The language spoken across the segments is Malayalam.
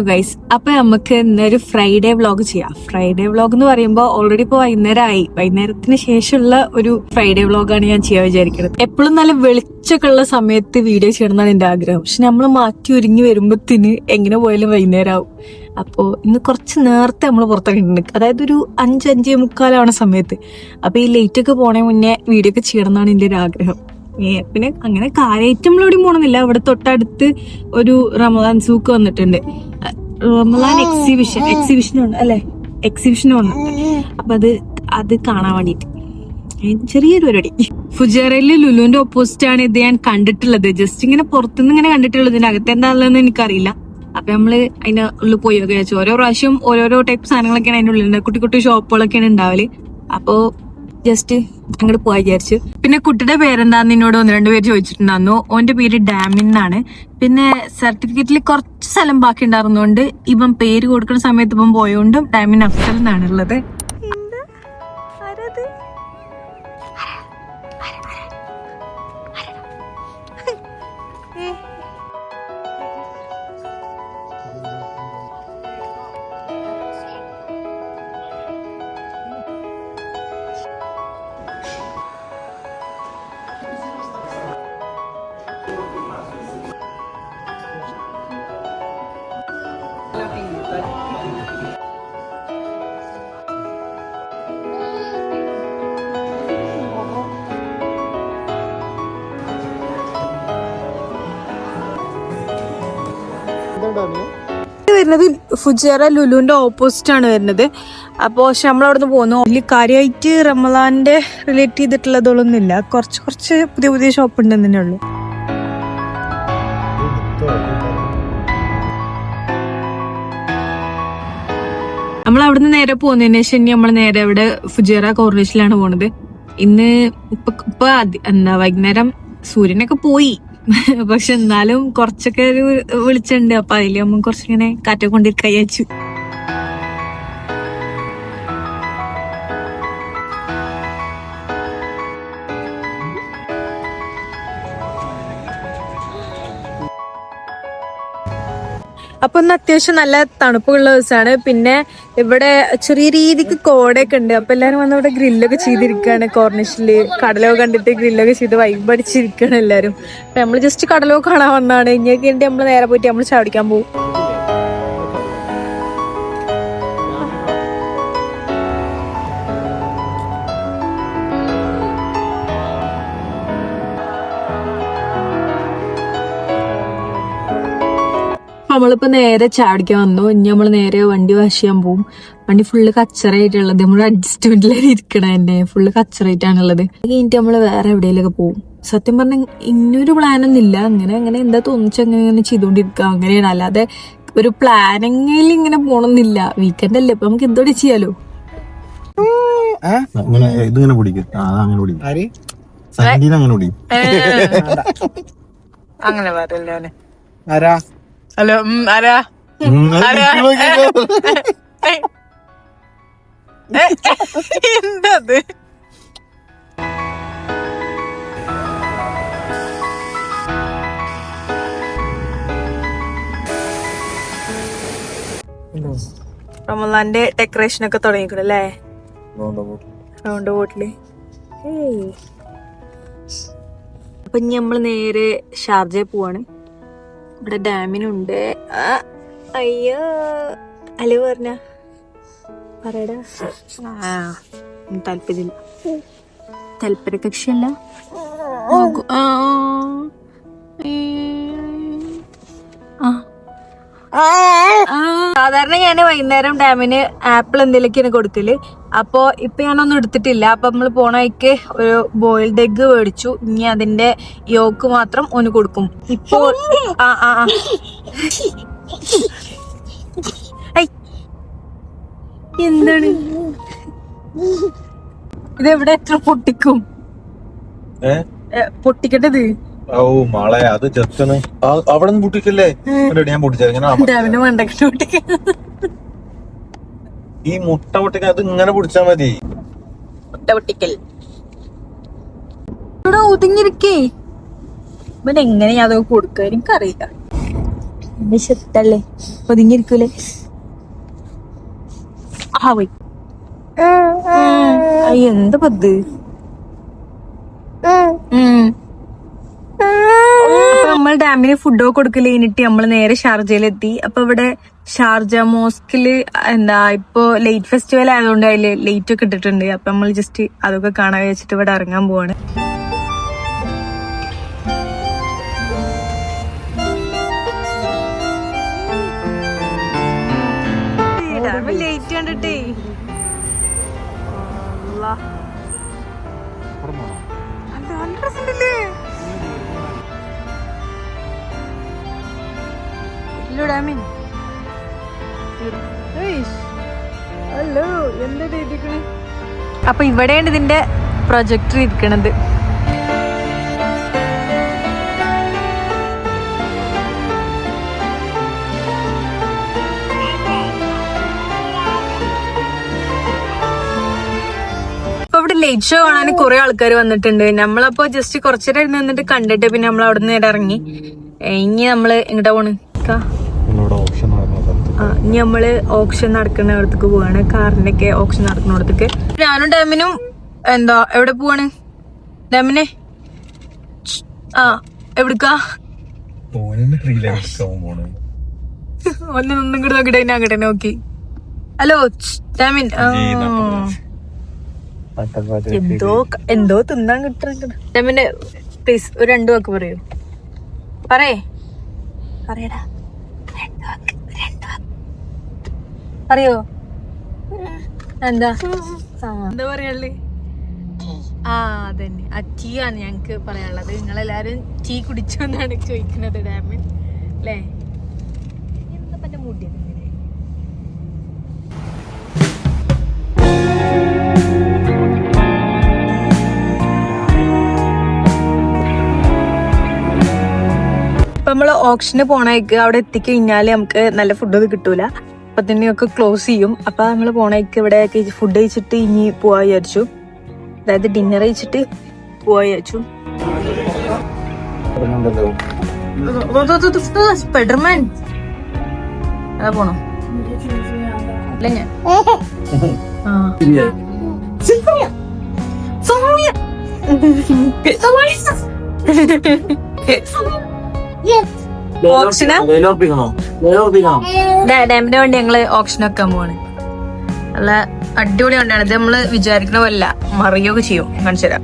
ഗൈസ്, അപ്പൊ നമുക്ക് ഇന്നൊരു ഫ്രൈഡേ വ്ളോഗ് ചെയ്യാം. ഫ്രൈഡേ വ്ളോഗ് എന്ന് പറയുമ്പോൾ ഓൾറെഡി ഇപ്പൊ വൈകുന്നേരത്തിന് ശേഷമുള്ള ഒരു ഫ്രൈഡേ വ്ളോഗാണ് ഞാൻ ചെയ്യാൻ വിചാരിക്കുന്നത്. എപ്പോഴും നല്ല വെളിച്ചൊക്കെ ഉള്ള സമയത്ത് വീഡിയോ ചെയ്യണമെന്നാണ് എന്റെ ആഗ്രഹം. പക്ഷെ നമ്മൾ മാറ്റി ഒരുങ്ങി വരുമ്പോഴത്തിന് എങ്ങനെ പോയാലും വൈകുന്നേരം ആവും. അപ്പോൾ ഇന്ന് കുറച്ച് നേരത്തെ നമ്മൾ പുറത്തിറങ്ങിയിട്ടുണ്ട്, അതായത് ഒരു 5-5:45 സമയത്ത്. അപ്പൊ ഈ ലേറ്റ് ഒക്കെ പോണേ മുന്നേ വീഡിയോ ഒക്കെ ചെയ്യണം എന്നാണ് എന്റെ ഒരു ആഗ്രഹം. പിന്നെ അങ്ങനെ കാര്യമായിട്ട് നമ്മളെവിടെയും പോണമെന്നില്ല. ഇവിടെ തൊട്ടടുത്ത് ഒരു റമദാൻ സൂക്ക് വന്നിട്ടുണ്ട്. റമദാൻ എക്സിബിഷനുണ്ട് അല്ലെ, എക്സിബിഷന് വന്നിട്ടുണ്ട്. അപ്പൊ അത് കാണാൻ വേണ്ടിട്ട് ചെറിയൊരു പരിപാടി. ഫുജേറയില് ലുലുവിന്റെ ഓപ്പോസിറ്റ് ആണ് ഇത് ഞാൻ കണ്ടിട്ടുള്ളത്. ജസ്റ്റ് ഇങ്ങനെ പുറത്തുനിന്ന് ഇങ്ങനെ കണ്ടിട്ടുള്ളത്. ഇതിന്റെ അകത്ത് എന്താണെന്ന് എനിക്കറിയില്ല. അപ്പൊ നമ്മള് അതിന്റെ ഉള്ളിൽ പോയി ഒക്കെ വെച്ചു. ഓരോ പ്രാവശ്യം ഓരോരോ ടൈപ്പ് സാധനങ്ങളൊക്കെയാണ് അതിന്റെ ഉള്ളിൽ. കുട്ടി കുട്ടി ഷോപ്പുകളൊക്കെയാണ് ഉണ്ടാവല്. അപ്പോ ജസ്റ്റ് അങ്ങോട്ട് പോയി വിചാരിച്ചു. പിന്നെ കുട്ടിയുടെ പേരെന്താന്ന് എന്നോട് 1-2 പേര് ചോദിച്ചിട്ടുണ്ടായിരുന്നു. ഓന്റെ പേര് ഡാമിന്നാണ്. പിന്നെ സർട്ടിഫിക്കറ്റിൽ കുറച്ച് സ്ഥലം ബാക്കി ഉണ്ടായിരുന്നോണ്ട് ഇവൻ പേര് കൊടുക്കുന്ന സമയത്ത് ഇവൻ പോയോണ്ടും ഡാമിൻ അഫ്സൽ എന്നാണ് ഉള്ളത്. വരുന്നത് ഫുജേറ ലുലുവിന്റെ ഓപ്പോസിറ്റ് ആണ് വരുന്നത്. അപ്പോ പക്ഷെ നമ്മളവിടുന്ന് പോകുന്നു. വലിയ കാര്യമായിട്ട് റമദാന്റെ റിലേറ്റ് ചെയ്തിട്ടുള്ളതൊന്നും ഇല്ല. കുറച്ച് പുതിയ ഷോപ്പ് ഉണ്ടെന്ന് തന്നെ ഉള്ളു. നമ്മൾ അവിടുന്ന് നേരെ പോകുന്നതിന് ശേഷം ഇനി നമ്മൾ നേരെ അവിടെ ഫുജേറ കോർണിഷിലാണ് പോണത്. ഇന്ന് ഇപ്പൊ എന്താ വൈകുന്നേരം സൂര്യനൊക്കെ പോയി, പക്ഷെ എന്നാലും കുറച്ചൊക്കെ ഒരു വിളിച്ചിട്ടുണ്ട്. അപ്പൊ അതില് നമ്മൾ കുറച്ചിങ്ങനെ കാറ്റൊക്കെ കൊണ്ടിരിക്കാൻ വിചാരിച്ചു. അപ്പൊ ഇന്ന് അത്യാവശ്യം നല്ല തണുപ്പുള്ള ദിവസമാണ്. പിന്നെ ഇവിടെ ചെറിയ രീതിക്ക് കോടയൊക്കെ ഉണ്ട്. അപ്പൊ എല്ലാരും വന്ന് ഇവിടെ ഗ്രില്ലൊക്കെ ചെയ്തിരിക്കുകയാണ്. കോർണിഷില് കടലോ കണ്ടിട്ട് ഗ്രില്ലൊക്കെ ചെയ്ത് വൈബടിച്ചിരിക്കുകയാണ് എല്ലാരും. അപ്പൊ നമ്മള് ജസ്റ്റ് കടലോ കാണാൻ വന്നതാണ്. ഇനിയൊക്കെ ഉണ്ട് നമ്മള് നേരെ പോയിട്ട് നമ്മള് ചാടിക്കാൻ പോകും. നമ്മളിപ്പോ നേരെ ചാടിക്കാൻ വന്നു. ഇനി നമ്മള് നേരെ വണ്ടി വാഷ് ചെയ്യാൻ പോകും. വണ്ടി ഫുള്ള് കച്ചറായിട്ടുള്ളത്. നമ്മള് അഡ്ജസ്റ്റ്മെന്റിലാണ് ഇരിക്കണ തന്നെ. ഫുള്ള് കച്ചറായിട്ടാണുള്ളത്. കഴിഞ്ഞിട്ട് നമ്മള് വേറെ എവിടെയെങ്കിലൊക്കെ പോകും. സത്യം പറഞ്ഞാൽ ഇന്നൊരു പ്ലാനൊന്നും ഇല്ല. അങ്ങനെ എന്താ തോന്നിച്ചങ്ങനെ ചെയ്തോണ്ടിരിക്കുക. അങ്ങനെയാണ്. അല്ലാതെ ഒരു പ്ലാനിങ്ങിൽ ഇങ്ങനെ പോണമെന്നില്ല. വീക്കെൻഡ് അല്ലേ, ഇപ്പൊ നമുക്ക് എന്തോടെ ചെയ്യാലോ. അങ്ങനെ പറയല്ലേ. ഹലോ ആരാ എന്തത്? റമദാന്റെ ഡെക്കറേഷൻ ഒക്കെ തുടങ്ങിക്കണല്ലേ റൗണ്ട് ബോട്ടില്. അപ്പൊ ഇനി നമ്മള് നേരെ ഷാർജയിൽ പോവാണ്. ഇവിടെ ഡാമിനുണ്ട്. അയ്യോ ഹലോ പറയടാ. താല്പര്യ കക്ഷിയല്ല. സാധാരണ ഞാൻ വൈകുന്നേരം ഡാമിന് ആപ്പിൾ എന്തെങ്കിലുമൊക്കെയാണ് കൊടുക്കല്. അപ്പൊ ഇപ്പൊ ഞാനൊന്നും എടുത്തിട്ടില്ല. അപ്പൊ നമ്മള് പോണ വഴിക്ക് ഒരു ബോയിൽഡ് എഗ് മേടിച്ചു. ഇനി അതിന്റെ യോക്ക് മാത്രം ഒന്ന് കൊടുക്കും. ഇപ്പൊ എന്താണ് ഇതെവിടെ എത്ര പൊട്ടിക്കും? പൊട്ടിക്കട്ടത് അത് ചെത്തണ് അവിടെ നിന്ന് പൊട്ടിക്കല്ലേ? ഞാൻ പൊട്ടിച്ചത് മണ്ടക്കിട്ട് പൊട്ടിക്ക. ഈ മുട്ട പൊട്ടിക്കാൻ അത് ഇങ്ങനെ പൊടിച്ചാ മതി. മുട്ട പൊട്ടിക്കൽ ഇവിടെ ഒതുങ്ങിരിക്കേ. ഇവൻ എങ്ങനെ അതൊക്കെ കൊടുക്കുക എനിക്കറിയില്ല. എന്റെ ഷർട്ടല്ലേ ഒതുങ്ങിയിരിക്കൂലേ? ആ പോയി. എന്താ പത്? അപ്പൊ നമ്മൾ ഡാമിന് ഫുഡൊക്കെ കൊടുക്കല് കഴിഞ്ഞിട്ട് നമ്മള് നേരെ ഷാർജയിലെത്തി. അപ്പൊ ഇവിടെ ഷാർജ മോസ്കില് ഇപ്പൊ ലൈറ്റ് ഫെസ്റ്റിവൽ ആയതുകൊണ്ട് അതില് ലൈറ്റ് ഒക്കെ ഇട്ടിട്ടുണ്ട്. അപ്പൊ നമ്മൾ ജസ്റ്റ് അതൊക്കെ കാണാൻ വെച്ചിട്ട് ഇവിടെ ഇറങ്ങാൻ പോവാണ്. ലൈറ്റ് കണ്ടിട്ടേ അപ്പൊ ഇവിടെയാണ് ഇതിന്റെ പ്രൊജക്ടർ ഇരിക്കണത്. ഇവിടെ ലൈറ്റ് ഷോ കാണാൻ കുറെ ആൾക്കാർ വന്നിട്ടുണ്ട്. നമ്മളപ്പോ ജസ്റ്റ് കുറച്ചേരം നിന്നിട്ട് കണ്ടിട്ട് പിന്നെ നമ്മൾ അവിടെ നിന്ന് ഇറങ്ങി. ഇനി നമ്മള് എങ്ങോട്ടാ പോണ്? ഇനി നമ്മള് ഓപ്ഷൻ നടക്കുന്നിടത്തേക്ക് പോവാണ്. കാറിന്റെ ഒക്കെ ഓപ്ഷൻ നടക്കുന്നിടത്തേക്ക്. ഞാനും ഡാമിനും എവിടെ പോവാണ്? ഡാമിനെ എവിടുക്കാ? ഒന്നും കൂടെ നോക്കിട്ടെ അങ്ങോട്ടെ നോക്കി. Hello Damien. എന്തോ തിന്നാൻ കിട്ടുന്നുണ്ട്. ഡാമിന്റെ പ്ലീസ് ഒരു 2 വാക്ക് പറയൂ. പറയടാ അറിയോ? എന്താ പറയാനുള്ളത്? അതന്നെ ആ ടീ ആണ് ഞങ്ങക്ക് പറയാനുള്ളത്. നിങ്ങളെല്ലാരും ടീ കുടിച്ചോ എന്നാണ് ചോദിക്കുന്നത് ഡാമിൻ അല്ലേ? എന്താ പറ്റ മുടിയത് ഇങ്ങനെ? ഇപ്പൊ നമ്മള് ഓപ്ഷന് പോണേക്ക് അവിടെ എത്തിക്കഴിഞ്ഞാല് നമുക്ക് നല്ല ഫുഡൊന്നും കിട്ടൂല. അപ്പൊ തന്നെയൊക്കെ ക്ലോസ് ചെയ്യും. അപ്പൊ നമ്മള് പോണേക്ക് ഇവിടെ ഫുഡ് കഴിച്ചിട്ട് ഇനി പോവാ വിചാരിച്ചു. അതായത് ഡിന്നർ കഴിച്ചിട്ട് പോവാ വിചാരിച്ചു. സ്പൈഡർമാൻ അതാ പോണോ? അല്ല ഞാൻ ഡാമിന്റെ വണ്ടി ഞങ്ങള് ഓപ്ഷനൊക്കെ പോവാണ്. നല്ല അടിപൊളി വണ്ടിയാണ്. ഇത് നമ്മള് വിചാരിക്കണ പോലെ മറിയൊക്കെ ചെയ്യും. കാണിച്ചു തരാം.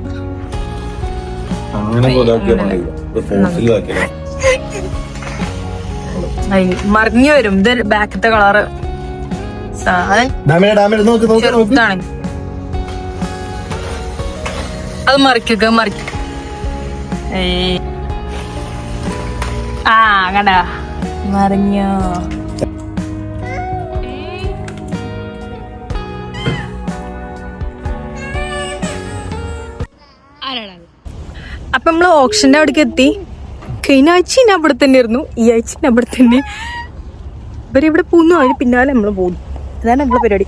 മറിഞ്ഞു വരും. ഇത് ബാക്കത്തെ കളറ് ചെറുതാണ്. അത് മറിക്കുക കണ്ട മറിഞ്ഞോ? അപ്പൊ നമ്മള് ഓപ്ഷന്റെ അവിടേക്ക് എത്തി. കഴിഞ്ഞ ആഴ്ച അവിടെ തന്നെ ആയിരുന്നു. ഈ ആഴ്ച അവിടെ തന്നെ. ഇവരിവിടെ പോകുന്നു. അതിന് പിന്നാലെ നമ്മള് പോകുന്നു. അതാണ് നമ്മളെ പരിപാടി.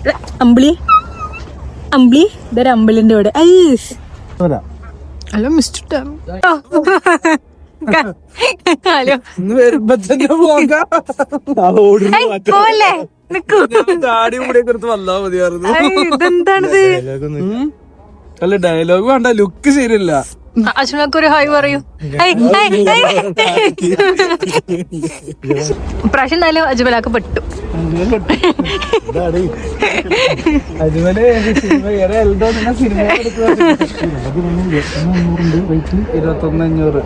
അമ്പിളി ഇതൊരു അമ്പിളിന്റെ അവിടെ. ഹലോ മിസ്റ്റർ ഹലോ ഇതെന്താണിത്? അല്ല ഡയലോഗ് വേണ്ട, ലുക്ക് ശരിയല്ല. അശ്വിനൊക്കെ ഒരു ഹായ് പറയൂ. പ്രാവശ്യം എന്തായാലും അജ്മലാക്ക് പെട്ടു. Ajmal cinema 21,500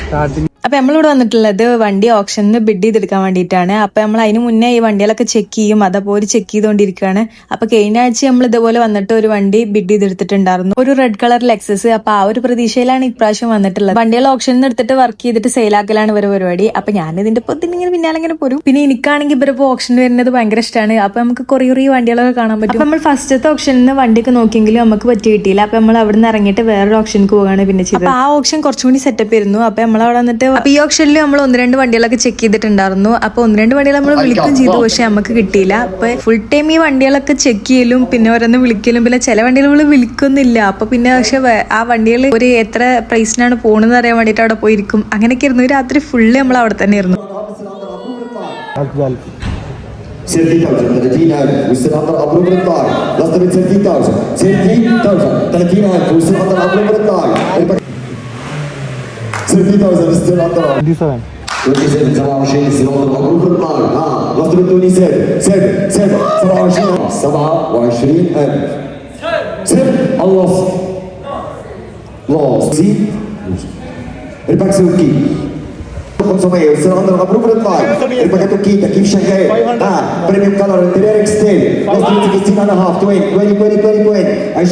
starting. അപ്പൊ നമ്മളിവിടെ വന്നിട്ടുള്ളത് വണ്ടി ഓപ്ഷനിൽ ബിഡ് ചെയ്തെടുക്കാൻ വേണ്ടിയിട്ടാണ്. അപ്പൊ നമ്മൾ അതിന് മുന്നേ ഈ വണ്ടികളൊക്കെ ചെക്ക് ചെയ്യും. അതേപോലെ ചെക്ക് ചെയ്തുകൊണ്ടിരിക്കുകയാണ്. അപ്പൊ കഴിഞ്ഞ ആഴ്ച നമ്മൾ ഇതുപോലെ വന്നിട്ട് ഒരു വണ്ടി ബിഡ് ചെയ്തെടുത്തിട്ടുണ്ടായിരുന്നു, ഒരു റെഡ് കളർ ലെക്സസ്. അപ്പൊ ആ ഒരു പ്രതീക്ഷയിലാണ് ഇപ്രാവശ്യം വന്നിട്ടുള്ളത്. വണ്ടികൾ ഓപ്ഷനിൽ എടുത്തിട്ട് വർക്ക് ചെയ്തിട്ട് സെയിലാക്കലാണ് ഇവരെ പരിപാടി. അപ്പൊ ഞാൻ ഇതിന്റെ ഇങ്ങനെ പിന്നാലെ ഇങ്ങനെ പോരും. പിന്നെ എനിക്കാണെങ്കിൽ ഇവരിപ്പോ ഓപ്ഷനിൽ വരുന്നത് ഭയങ്കര ഇഷ്ടമാണ്. അപ്പൊ നമുക്ക് കുറെ വണ്ടികളൊക്കെ കാണാൻ പറ്റും. നമ്മൾ ഫസ്റ്റത്തെ ഓപ്ഷനിൽ നിന്ന് വണ്ടിയൊക്കെ നോക്കിയെങ്കിലും നമുക്ക് പറ്റി കിട്ടിയില്ല. അപ്പൊ നമ്മൾ അവിടെ നിന്ന് ഇറങ്ങിയിട്ട് വേറൊരു ഓപ്ഷനിക്ക് പോവുകയാണ് പിന്നെ ചെയ്തത്. ആ ഓപ്ഷൻ കുറച്ചും കൂടി സെറ്റപ്പ് ആയിരുന്നു. അപ്പൊ നമ്മൾ അവിടെ വന്നിട്ട് അപ്പൊ ഈ ഓപ്ഷനിൽ നമ്മൾ 1-2 വണ്ടികളൊക്കെ ചെക്ക് ചെയ്തിട്ടുണ്ടായിരുന്നു. അപ്പൊ 1-2 വണ്ടികൾ നമ്മൾ വിളിക്കും ചെയ്തു, പക്ഷെ നമുക്ക് കിട്ടിയില്ല. അപ്പൊ ഫുൾ ടൈം ഈ വണ്ടികളൊക്കെ ചെക്ക് ചെയ്യലും പിന്നെ ഓരോന്ന് വിളിക്കലും, പിന്നെ ചില വണ്ടികൾ നമ്മൾ വിളിക്കൊന്നില്ല. അപ്പൊ പിന്നെ പക്ഷെ ആ വണ്ടികൾ ഒരു എത്ര പ്രൈസിനാണ് പോണെന്ന് അറിയാൻ വേണ്ടിയിട്ട് അവിടെ പോയിരിക്കും. അങ്ങനെയൊക്കെ ആയിരുന്നു. രാത്രി ഫുള്ള് നമ്മൾ അവിടെ തന്നെ ആയിരുന്നു. 30,000 30,000 واستناظر أبروف الطاي لست من 30,000 30,000 واستناظر أبروف الطاي 30,000 استناظر 27 27 استناظر أبروف الطاي لست من 27 الله الله زيد الباكسوكي 500 استناظر أبروف الطاي الباكاتوكي كيف شغال بريميوم كلر انتيرير اكستيل لست من 16.5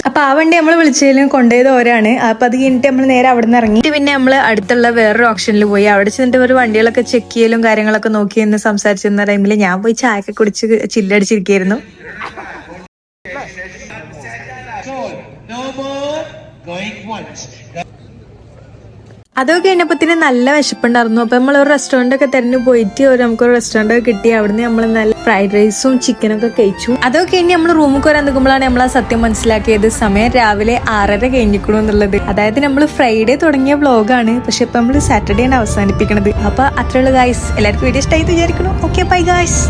അപ്പൊ ആ വണ്ടി നമ്മൾ വിളിച്ചതിലും കൊണ്ടുപോയത് ഓരാണ്. അപ്പൊ അത് കഴിഞ്ഞിട്ട് നമ്മൾ നേരെ അവിടെ നിന്ന് ഇറങ്ങി. പിന്നെ നമ്മൾ അടുത്തുള്ള വേറൊരു ഓപ്ഷനിൽ പോയി. അവിടെ ചെന്നിട്ട് ഒരു വണ്ടികളൊക്കെ ചെക്ക് ചെയ്യലും കാര്യങ്ങളൊക്കെ നോക്കി എന്ന് സംസാരിച്ചിരുന്ന ടൈമിൽ ഞാൻ പോയി ചായയൊക്കെ കുടിച്ച് ചില്ലടിച്ചിരിക്കുന്നു. അതൊക്കെ കഴിഞ്ഞപ്പത്തിന് നല്ല വിശപ്പുണ്ടായിരുന്നു. അപ്പൊ നമ്മൾ ഒരു റെസ്റ്റോറന്റ് ഒക്കെ തിരഞ്ഞു പോയിട്ട് നമുക്കൊരു റെസ്റ്റോറന്റ് ഒക്കെ കിട്ടി. അവിടുന്ന് നമ്മൾ നല്ല ഫ്രൈഡ് റൈസും ചിക്കനൊക്കെ കഴിച്ചു. അതൊക്കെ കഴിഞ്ഞ് നമ്മൾ റൂമിൽ വരാൻ നിൽക്കുമ്പോഴാണ് നമ്മൾ ആ സത്യം മനസ്സിലാക്കിയത്. സമയം രാവിലെ 6:30 കഴിഞ്ഞിക്കണു എന്നുള്ളത്. അതായത് നമ്മൾ ഫ്രൈഡേ തുടങ്ങിയ വ്ലോഗാണ്, പക്ഷെ ഇപ്പൊ നമ്മൾ സാറ്റർഡേ ആണ് അവസാനിപ്പിക്കണത്. അപ്പൊ അത്രയുള്ള ഗായ്സ്, എല്ലാവർക്കും വീഡിയോ ഇഷ്ടമായി വിചാരിക്കണം. Okay bye guys.